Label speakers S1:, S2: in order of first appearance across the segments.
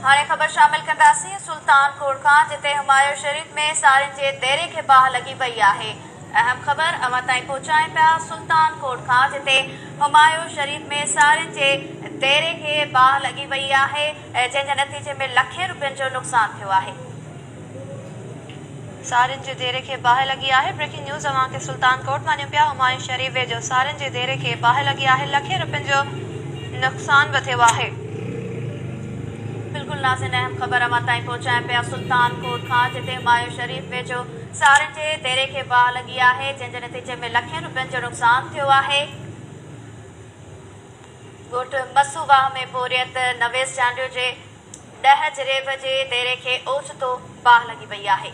S1: हाणे ख़बर शामिल कंदासीं सुल्तानकोट खां, जिते हुमायूं शरीफ़ में साड़ियुनि जे देरे खे बाहि लॻी वई आहे। अहम ख़बर अवां ताईं पहुचायूं पिया सुल्तानकोट खां, जिते हुमायूं शरीफ़ में साड़ियुनि जे देरे खे बाहि लॻी वई आहे, जंहिंजे नतीजे में लखें रुपयनि जो नुक़सानु थियो आहे। साड़ियुनि जे देरे खे बाहि लॻी आहे। ब्रेकिंग न्यूज़ अवां खे सुल्तानकोट मां ॾियूं पिया। हुमायूं शरीफ़ वेझो साड़ियुनि जे देरे खे बाहि लॻी आहे, लखें रुपयनि जो नुक़सानु बि थियो आहे। बिल्कुल नाज़रीन, अहम ख़बर अवां ताईं पहुचायूं पिया सुल्तानकोट खां, जिते हुमायूं शरीफ़ वेझो साड़ियुनि जे देरे खे बाहि लॻी आहे, जंहिंजे नतीजे में लखें रुपयनि जो नुक़सानु थियो आहे। ॻोठ मसूवाह में बोरियत नवेस चांडियो जे 10 जरेब जे देरे खे ओचितो बाहि लॻी वई आहे।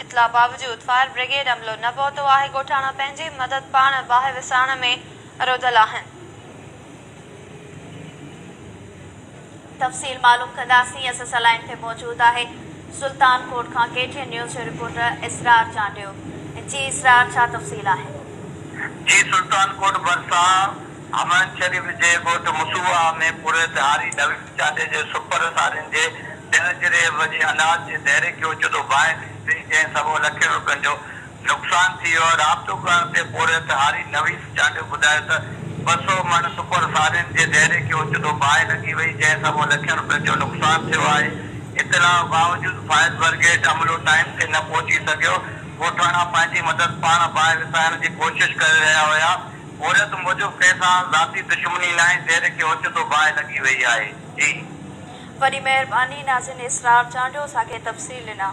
S1: इतला बावजूद फायर ब्रिगेड अमलो न पहुतो आहे। ॻोठाणा पंहिंजी मदद पाण बाहि विसाइण में रुधल आहिनि। तफ़सील मालूम कंदासीं। असां लाइन ते मौजूद आहे सुल्तानकोट खां KTN न्यूज़ जो रिपोर्टर इसरार चांडियो। जी इसरार, छा तफ़सील आहे?
S2: जी, सुल्तानकोट भरिसां अमन शरीफ़ जे ॻोठ मसूआ में पुरतहारी नवीस चांडे जे सुपर साड़ियुनि जे 10 जरेब जे अनाज जे देरे खे ओचितो बाहि थी, जंहिं सबबि लखें रुपयनि जो नुक़सानु थी वियो। राब्तो करण ते पुरतहारी नवीस चांडियो ॿुधायो त 200 मण सुपर साड़ियुनि जे देरे खे ओचितो बाहि लॻी वई, जंहिं सबबि लखें रुपयनि जो नुक़सानु थियो आहे। इतला बावजूद फायर ब्रिगेड अमलो टाइम ते न पहुची सघियो। ॻोठाणा पंहिंजी मदद पाण बाहि विसाइण जी कोशिश करे रहिया हुया। बोरियत मूजिब कंहिंसां ज़ाती दुश्मनी न आहे, देरे खे ओचितो बाहि लॻी वई आहे। जी,
S1: वॾी महिरबानी नाज़रीन, इसरार चांडियो असांखे तफ़सील ॾिना।